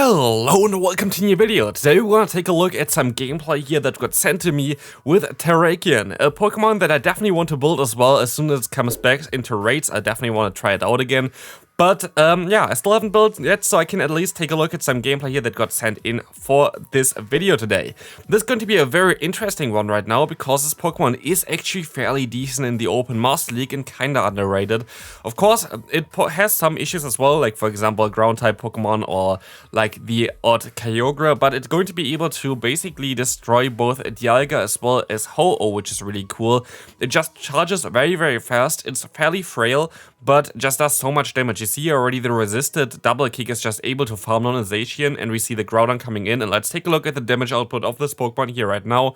Hello and welcome to a new video. Today we want to take a look at some gameplay here that got sent to me with Terrakion, a Pokemon that I definitely want to build as well. As soon as it comes back into raids, I definitely want to try it out again. But yeah, I still haven't built it yet, so I can at least take a look at some gameplay here that got sent in for this video today. This is going to be a very interesting one right now, because this Pokemon is actually fairly decent in the Open Master League and kinda underrated. Of course, it has some issues as well, like for example ground-type Pokemon or like the odd Kyogre, but it's going to be able to basically destroy both Dialga as well as Ho-Oh, which is really cool. It just charges very, very fast, it's fairly frail, but just does so much damage. You see already the resisted double kick is just able to farm on a Zacian, and we see the Groudon coming in, and let's take a look at the damage output of this Pokemon here right now.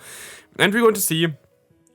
And we're going to see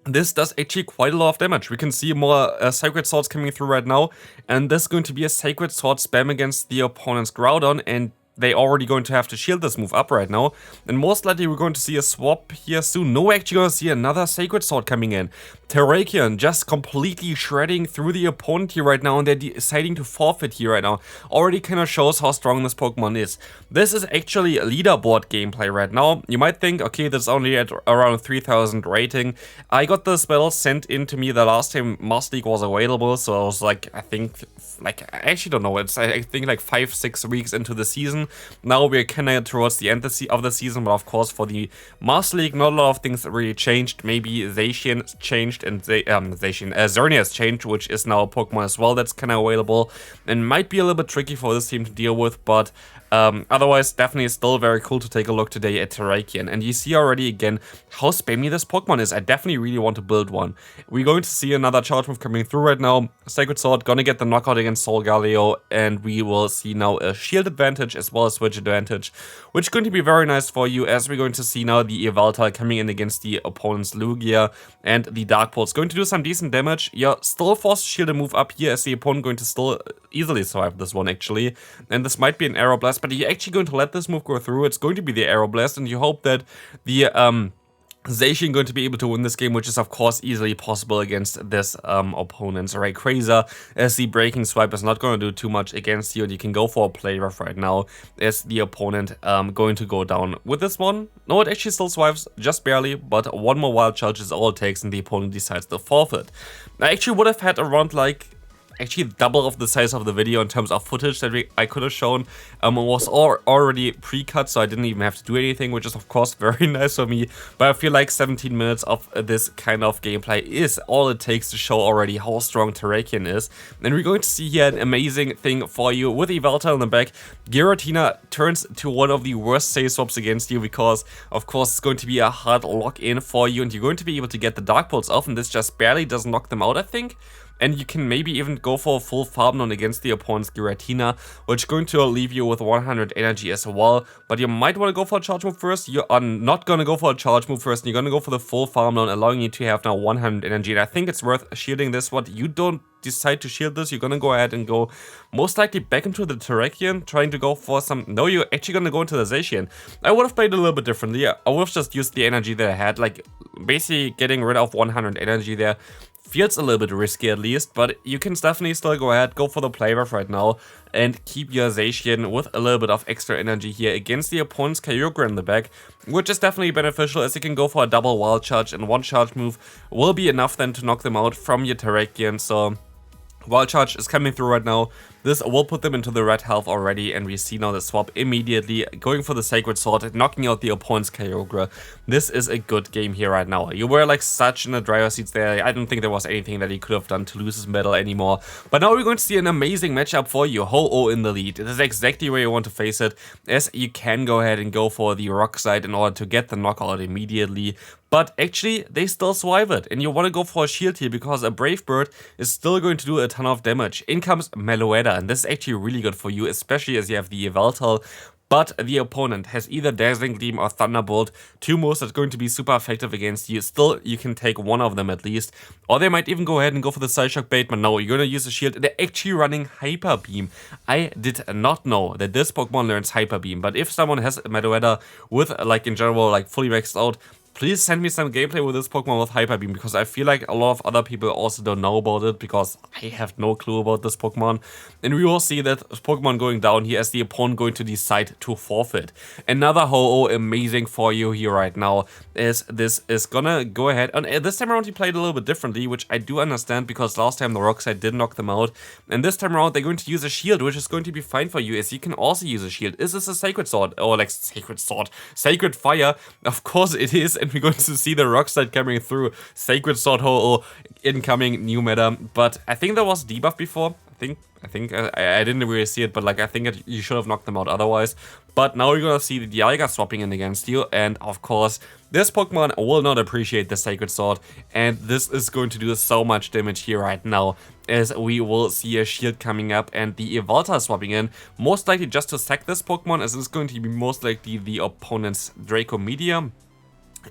this does actually quite a lot of damage. We can see more Sacred Swords coming through right now, and this is going to be a Sacred Sword spam against the opponent's Groudon, and they're already going to have to shield this move up right now. And most likely we're going to see a swap here soon. No, we're actually going to see another Sacred Sword coming in. Terrakion just completely shredding through the opponent here right now, and they're deciding to forfeit here right now. Already kind of shows how strong this Pokemon is. This is actually a leaderboard gameplay right now. You might think, okay, that's only at around 3000 rating. I got this battle sent in to me the last time Master League was available, so I was like, I actually don't know, it's I think like 5-6 weeks into the season. Now we're kind of towards the end of the season, but of course for the Master League not a lot of things really changed. Maybe Zacian changed, and Xerneas changed, which is now a Pokemon as well that's kind of available, and might be a little bit tricky for this team to deal with, but otherwise, definitely still very cool to take a look today at Terrakion. And you see already again how spammy this Pokemon is. I definitely really want to build one. We're going to see another charge move coming through right now. Sacred Sword, gonna get the knockout against Solgaleo, and we will see now a shield advantage as well as switch advantage, which is going to be very nice for you, as we're going to see now the Yveltal coming in against the opponent's Lugia, and the Dark Pulse going to do some decent damage. You're still forced to shield a move up here, as the opponent going to still easily survive this one actually, and this might be an Arrow Blast, but you're actually going to let this move go through. It's going to be the Arrow Blast, and you hope that the Zacian going to be able to win this game, which is of course easily possible against this opponent's Rayquaza, as the Breaking Swipe is not going to do too much against you, and you can go for a play rough right now, as the opponent going to go down with this one. No, it actually still swipes, just barely, but one more Wild Charge is all it takes, and the opponent decides to forfeit. I actually would have had around like actually double of the size of the video in terms of footage that I could have shown. It was already pre-cut, so I didn't even have to do anything, which is of course very nice for me, but I feel like 17 minutes of this kind of gameplay is all it takes to show already how strong Terrakion is. And we're going to see here an amazing thing for you with Yveltal in the back. Giratina turns to one of the worst save swaps against you, because of course it's going to be a hard lock-in for you, and you're going to be able to get the Dark Pulse off, and this just barely does knock them out, I think. And you can maybe even go for a full farm down against the opponent's Giratina, which is going to leave you with 100 energy as well. But you might want to go for a charge move first. You are not going to go for a charge move first, and you're going to go for the full farm down, allowing you to have now 100 energy. And I think it's worth shielding this one. You don't decide to shield this, you're going to go ahead and go most likely back into the Terrakion, trying to go for some... No, you're actually going to go into the Zacian. I would have played a little bit differently. I would have just used the energy that I had, like basically getting rid of 100 energy there. Feels a little bit risky at least, but you can definitely still go ahead, go for the play rough right now, and keep your Zacian with a little bit of extra energy here against the opponent's Kyogre in the back, which is definitely beneficial, as you can go for a double Wild Charge, and one charge move will be enough then to knock them out from your Terrakion. So Wild Charge is coming through right now. This will put them into the red health already, and we see now the swap immediately, going for the Sacred Sword, knocking out the opponent's Kyogre. This is a good game here right now. You were like such in the driver's seats there. I don't think there was anything that he could have done to lose this battle anymore. But now we're going to see an amazing matchup for you. Ho-Oh in the lead. This is exactly where you want to face it, as you can go ahead and go for the Rock Side in order to get the knockout immediately. But actually, they still swipe it, and you want to go for a shield here, because a Brave Bird is still going to do a ton of damage. In comes Meloetta, and this is actually really good for you, especially as you have the Yveltal. But the opponent has either Dazzling Gleam or Thunderbolt, two moves that's going to be super effective against you. Still, you can take one of them at least. Or they might even go ahead and go for the Side Shock bait, but no, you're going to use a shield. They're actually running Hyper Beam. I did not know that this Pokemon learns Hyper Beam, but if someone has Meloetta with, like in general, like fully maxed out, please send me some gameplay with this Pokemon with Hyper Beam, because I feel like a lot of other people also don't know about it, because I have no clue about this Pokemon. And we will see that Pokemon going down here as the opponent going to decide to forfeit. Another Ho-Oh amazing for you here right now, is this is gonna go ahead. And this time around he played a little bit differently, which I do understand, because last time the Rock Slide did knock them out. And this time around they're going to use a shield, which is going to be fine for you, as you can also use a shield. Is this a Sacred Sword? Or like Sacred Sword? Sacred Fire? Of course it is, and we're going to see the Rock Slide coming through. Sacred Sword Ho-Oh incoming new meta, but I think there was debuff before. I think I didn't really see it, but like I think you should have knocked them out otherwise. But now you're gonna see the Dialga swapping in against you, and of course this Pokemon will not appreciate the Sacred Sword, and this is going to do so much damage here right now, as we will see a shield coming up and the Evolta swapping in, most likely just to sack this Pokemon, as it's going to be most likely the opponent's Draco Medium.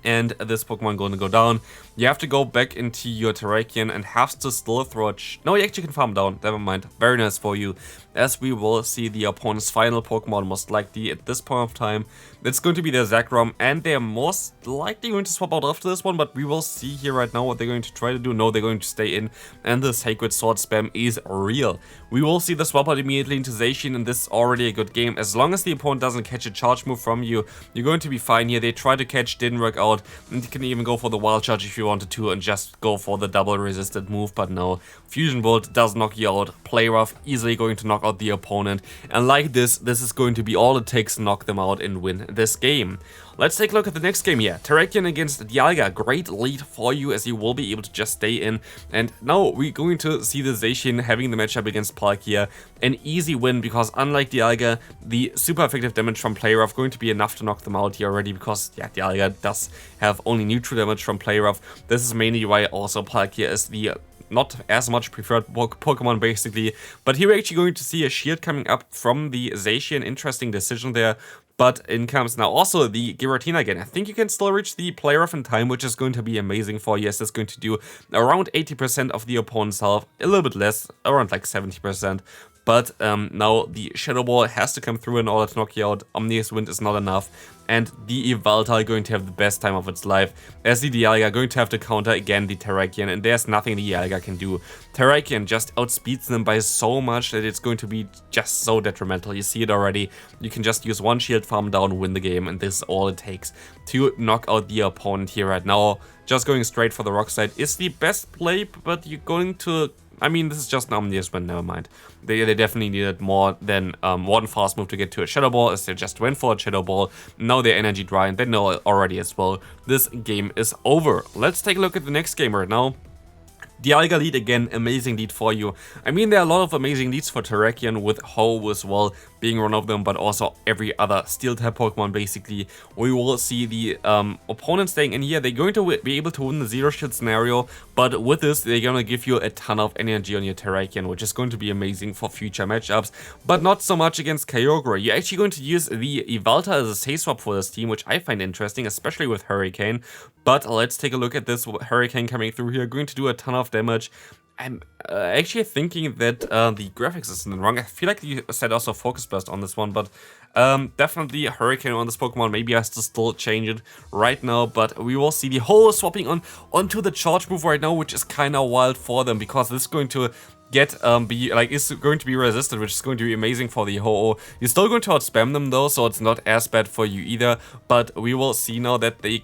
And this Pokemon going to go down. You have to go back into your Terrakion and have to still throw a... No, you actually can farm down. Never mind. Very nice for you. As we will see the opponent's final Pokemon, most likely at this point of time. It's going to be their Zekrom, and they're most likely going to swap out after this one, but we will see here right now what they're going to try to do. No, they're going to stay in, and the Sacred Sword spam is real. We will see the swap out immediately into Zacian, and this is already a good game. As long as the opponent doesn't catch a charge move from you, you're going to be fine here. They tried to catch, didn't work out, and you can even go for the Wild Charge if you wanted to, and just go for the double resisted move, but no. Fusion Bolt does knock you out. Play Rough easily going to knock out the opponent, and like this is going to be all it takes to knock them out and win this game. Let's take a look at the next game here. Terrakion against Dialga. Great lead for you, as you will be able to just stay in. And now we're going to see the Zacian having the matchup against Palkia. An easy win, because unlike Dialga, the super effective damage from Play Rough going to be enough to knock them out here already, because yeah, Dialga does have only neutral damage from Play Rough. This is mainly why also Palkia is the not as much preferred Pokemon basically, but here we're actually going to see a shield coming up from the Zacian. Interesting decision there. But in comes now also the Giratina again. I think you can still reach the Play Rough in time, which is going to be amazing for you, as it's going to do around 80% of the opponent's health, a little bit less, around like 70%. But now the Shadow Ball has to come through in order to knock you out. Omnious Wind is not enough. And the Evolta are going to have the best time of its life, as the Dialga are going to have to counter again the Terrakion, and there's nothing the Dialga can do. Terrakion just outspeeds them by so much that it's going to be just so detrimental. You see it already. You can just use one shield farm down, win the game, and this is all it takes to knock out the opponent here right now. Just going straight for the Rock Slide is the best play, but you're going to... I mean, this is just an Omnious Wind, never mind. They definitely needed more than one fast move to get to a Shadow Ball, as they just went for a Shadow Ball. Now they're energy dry, and they know already as well. This game is over. Let's take a look at the next game right now. Dialga lead again, amazing lead for you. I mean, there are a lot of amazing leads for Terrakion, with Ho as well being one of them, but also every other steel type Pokemon basically. We will see the opponent staying in here. They're going to be able to win the zero shield scenario, but with this they're going to give you a ton of energy on your Terrakion, which is going to be amazing for future matchups, but not so much against Kyogre. You're actually going to use the Evolta as a safe swap for this team, which I find interesting, especially with Hurricane. But let's take a look at this Hurricane coming through here, going to do a ton of damage. I'm actually thinking that the graphics isn't wrong. I feel like you said also Focus Burst on this one, but definitely Hurricane on this Pokemon. Maybe I have to still change it right now, but we will see the whole swapping onto the charge move right now, which is kind of wild for them, because this is going to get is going to be resisted, which is going to be amazing for the Ho-Oh. You're still going to outspam them though, so it's not as bad for you either, but we will see now that they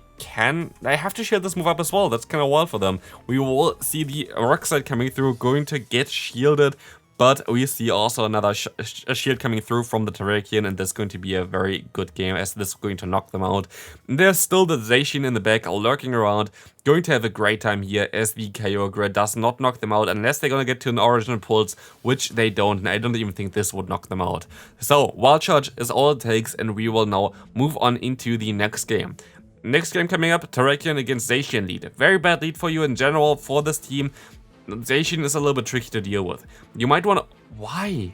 have to shield this move up as well. That's kind of wild for them. We will see the Rock Slide coming through, going to get shielded, but we see also another shield coming through from the Terrakion, and that's going to be a very good game, as this is going to knock them out. And there's still the Zacian in the back lurking around, going to have a great time here, as the Kyogre does not knock them out unless they're going to get to an original pulse, which they don't, and I don't even think this would knock them out. So Wild Charge is all it takes, and we will now move on into the next game. Next game coming up, Terrakion against Zacian lead. Very bad lead for you in general for this team. Zacian is a little bit tricky to deal with. You might want to... Why?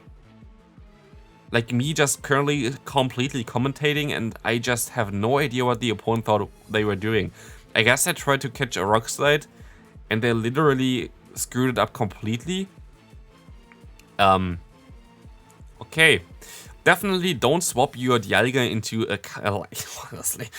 Like me just currently completely commentating, and I just have no idea what the opponent thought they were doing. I guess I tried to catch a Rock Slide, and they literally screwed it up completely. Okay. Definitely don't swap your Dialga into a honestly.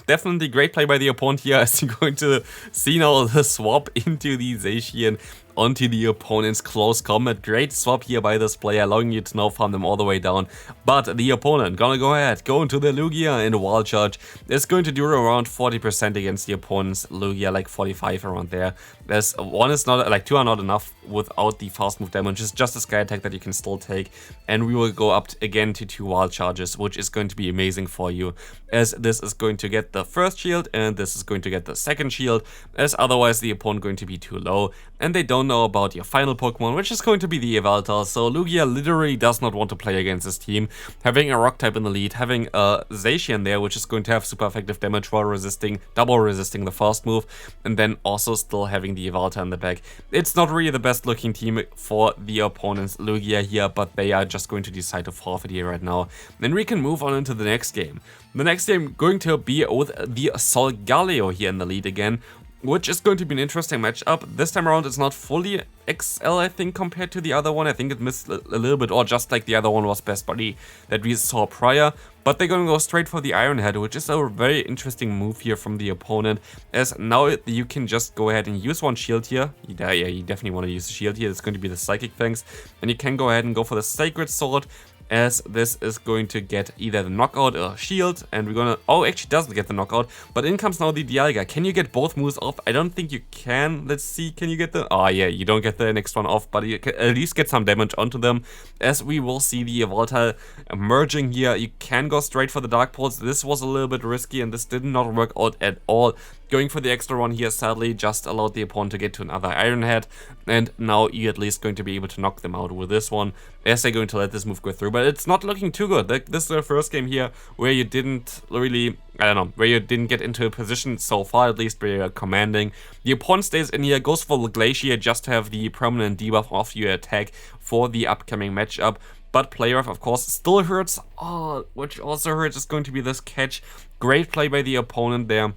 Definitely great play by the opponent here, as you're going to see now the swap into the Zacian onto the opponent's close combat. Great swap here by this player, allowing you to now farm them all the way down. But the opponent gonna go ahead, go into the Lugia and Wild Charge. It's going to do around 40% against the opponent's Lugia, like 45 around there. There's one is not, like 2 are not enough without the fast move damage. It's just a Sky Attack that you can still take. And we will go up again to 2 Wild Charges, which is going to be amazing for you, as this is going to get the first shield and this is going to get the second shield, as otherwise the opponent going to be too low. And they don't know about your final Pokemon, which is going to be the Yveltal. So Lugia literally does not want to play against this team. Having a Rock type in the lead, having a Zacian there, which is going to have super effective damage while resisting, double resisting the fast move, and then also still having the Yveltal in the back. It's not really the best looking team for the opponent's Lugia here, but they are just going to decide to forfeit here right now. Then we can move on into the next game. The next game going to be with the Solgaleo here in the lead again, which is going to be an interesting matchup. This time around it's not fully XL, I think, compared to the other one. I think it missed a little bit, or just like the other one was best buddy that we saw prior. But they're going to go straight for the Iron Head, which is a very interesting move here from the opponent, as now you can just go ahead and use one shield here. Yeah, you definitely want to use the shield here. It's going to be the Psychic Fangs. And you can go ahead and go for the Sacred Sword, as this is going to get either the knockout or shield, and we're gonna, oh, actually doesn't get the knockout, but in comes now the Dialga. Can you get both moves off? I don't think you can. Let's see, can you get the, oh yeah, you don't get the next one off, but you can at least get some damage onto them, as we will see the Yveltal emerging here. You can go straight for the Dark Pulse. This was a little bit risky, and this did not work out at all. Going for the extra one here sadly just allowed the opponent to get to another Iron Head, and now you're at least going to be able to knock them out with this one, as they're going to let this move go through. But it's not looking too good. Like, this is the first game here where you didn't really, I don't know, where you didn't get into a position so far, at least where you're commanding. The opponent stays in here, goes for the Glacier just to have the permanent debuff off your attack for the upcoming matchup. But play rough, of course, still hurts. Oh, which also hurts is going to be this catch. Great play by the opponent there.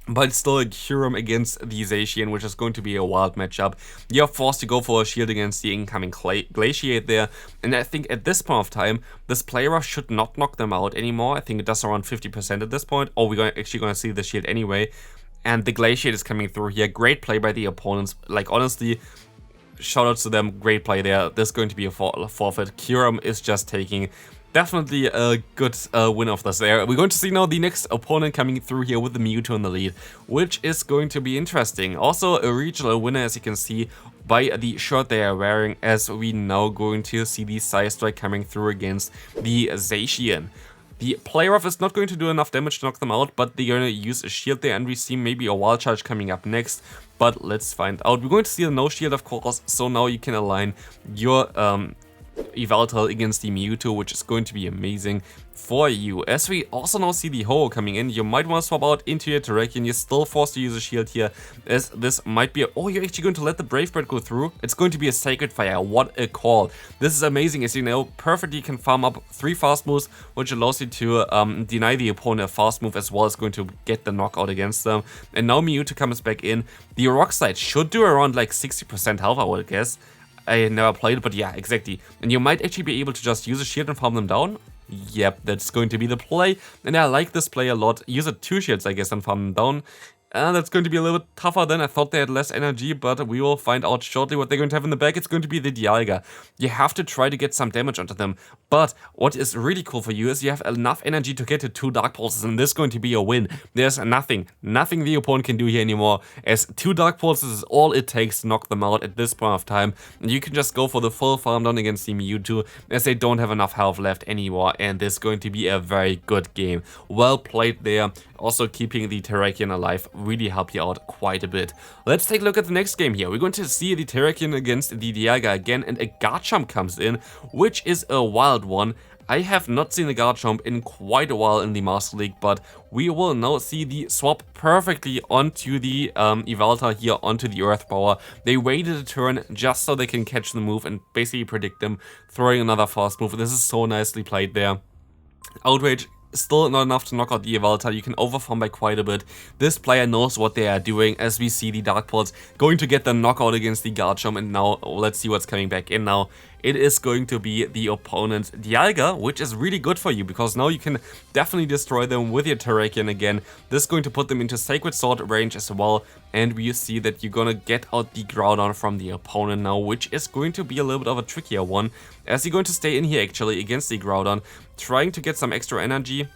But it's still a Kyurem against the Zacian, which is going to be a wild matchup. You're forced to go for a shield against the incoming Glaciate there. And I think at this point of time, this play rough should not knock them out anymore. I think it does around 50% at this point. Oh, we're actually going to see the shield anyway. And the Glaciate is coming through here. Great play by the opponents. Like, honestly, shout out to them. Great play there. This is going to be a forfeit. Kyurem is just taking definitely a good win of this there. We're going to see now the next opponent coming through here with the Mewtwo in the lead, which is going to be interesting. Also a regional winner, as you can see by the shirt they are wearing, as we now going to see the Side Strike coming through against the Zacian. The play rough is not going to do enough damage to knock them out, but they're going to use a shield there, and we see maybe a Wild Charge coming up next. But let's find out. We're going to see a no shield, of course, so now you can align your Yveltal against the Mewtwo, which is going to be amazing for you. As we also now see the Ho coming in, you might want to swap out into your Terrakion. You're still forced to use a shield here, as this might be oh, you're actually going to let the Brave Bird go through. It's going to be a Sacred Fire. What a call. This is amazing, as you know, perfectly can farm up 3 fast moves, which allows you to deny the opponent a fast move, as well as going to get the knockout against them. And now Mewtwo comes back in. The Rock Slide should do around like 60% health, I would guess. I never played it, but yeah, exactly. And you might actually be able to just use a shield and farm them down. Yep, that's going to be the play. And I like this play a lot. Use it 2 shields, I guess, and farm them down. That's going to be a little bit tougher than I thought. They had less energy, but we will find out shortly what they're going to have in the back. It's going to be the Dialga. You have to try to get some damage onto them, but what is really cool for you is you have enough energy to get to 2 Dark Pulses, and this is going to be a win. There's nothing the opponent can do here anymore, as 2 Dark Pulses is all it takes to knock them out at this point of time, and you can just go for the full farm down against the Mewtwo, as they don't have enough health left anymore, and this is going to be a very good game. Well played there. Also keeping the Terrakion alive really helped you out quite a bit. Let's take a look at the next game here. We're going to see the Terrakion against the Dialga again, and a Garchomp comes in, which is a wild one. I have not seen a Garchomp in quite a while in the Master League, but we will now see the swap perfectly onto the Yveltal here, onto the Earth Power. They waited a turn just so they can catch the move and basically predict them, throwing another fast move. This is so nicely played there. Outrage still not enough to knock out the Yveltal. You can overfarm by quite a bit. This player knows what they are doing, as we see the Dark Pulse going to get the knockout against the Garchomp, and now let's see what's coming back in now. It is going to be the opponent's Dialga, which is really good for you, because now you can definitely destroy them with your Terrakion again. This is going to put them into Sacred Sword range as well, and we see that you're gonna get out the Groudon from the opponent now, which is going to be a little bit of a trickier one, as you're going to stay in here actually against the Groudon, trying to get some extra energy.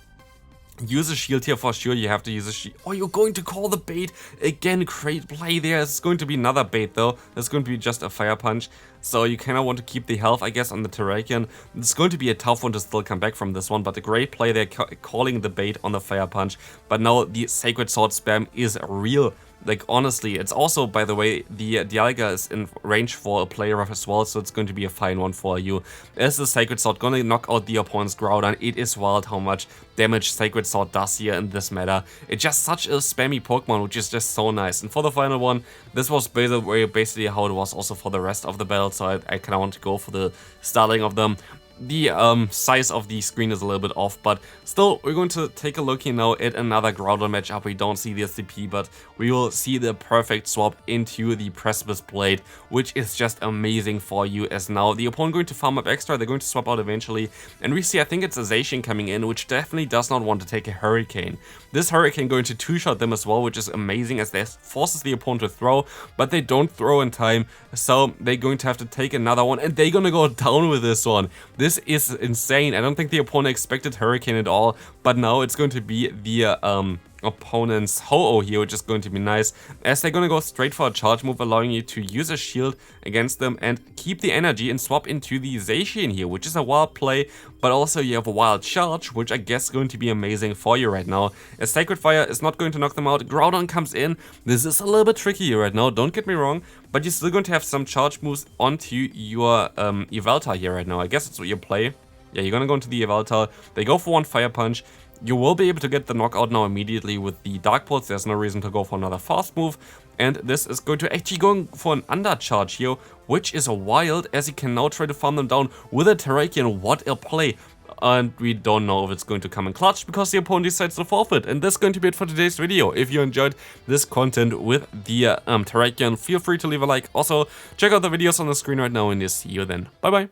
Use a shield here for sure, you have to use a shield. Oh, you're going to call the bait again. Great play there. It's going to be another bait though. It's going to be just a Fire Punch. So you kind of want to keep the health, I guess, on the Terrakion. It's going to be a tough one to still come back from this one, but a great play there, calling the bait on the Fire Punch. But now the Sacred Sword spam is real. Like, honestly, it's also, by the way, the Dialga is in range for a player as well, so it's going to be a fine one for you. As the Sacred Sword gonna knock out the opponent's Groudon, it is wild how much damage Sacred Sword does here in this meta. It's just such a spammy Pokemon, which is just so nice. And for the final one, this was basically how it was also for the rest of the battle, so I kind of want to go for the styling of them. The size of the screen is a little bit off, but still, we're going to take a look here now at another Groudon matchup. We don't see the SCP, but we will see the perfect swap into the Precipice Blade, which is just amazing for you, as now the opponent going to farm up extra, they're going to swap out eventually, and we see, I think it's a Zacian coming in, which definitely does not want to take a Hurricane. This Hurricane going to two-shot them as well, which is amazing, as this forces the opponent to throw, but they don't throw in time, so they're going to have to take another one, and they're gonna go down with this one. This is insane. I don't think the opponent expected Hurricane at all, but now it's going to be the opponent's Ho-Oh here, which is going to be nice, as they're gonna go straight for a charge move, allowing you to use a shield against them and keep the energy and swap into the Zacian here, which is a wild play, but also you have a wild charge, which I guess is going to be amazing for you right now, as Sacred Fire is not going to knock them out. Groudon comes in. This is a little bit tricky right now, don't get me wrong, but you're still going to have some charge moves onto your Yveltal here right now. I guess that's what you play. Yeah, you're gonna go into the Yveltal. They go for one Fire Punch. You will be able to get the knockout now immediately with the Dark Pulse. There's no reason to go for another fast move. And this is going to actually go for an undercharge here, which is wild, as you can now try to farm them down with a Terrakion. What a play. And we don't know if it's going to come in clutch, because the opponent decides to forfeit. And that's going to be it for today's video. If you enjoyed this content with the Terrakion, feel free to leave a like. Also, check out the videos on the screen right now, and see you then. Bye bye.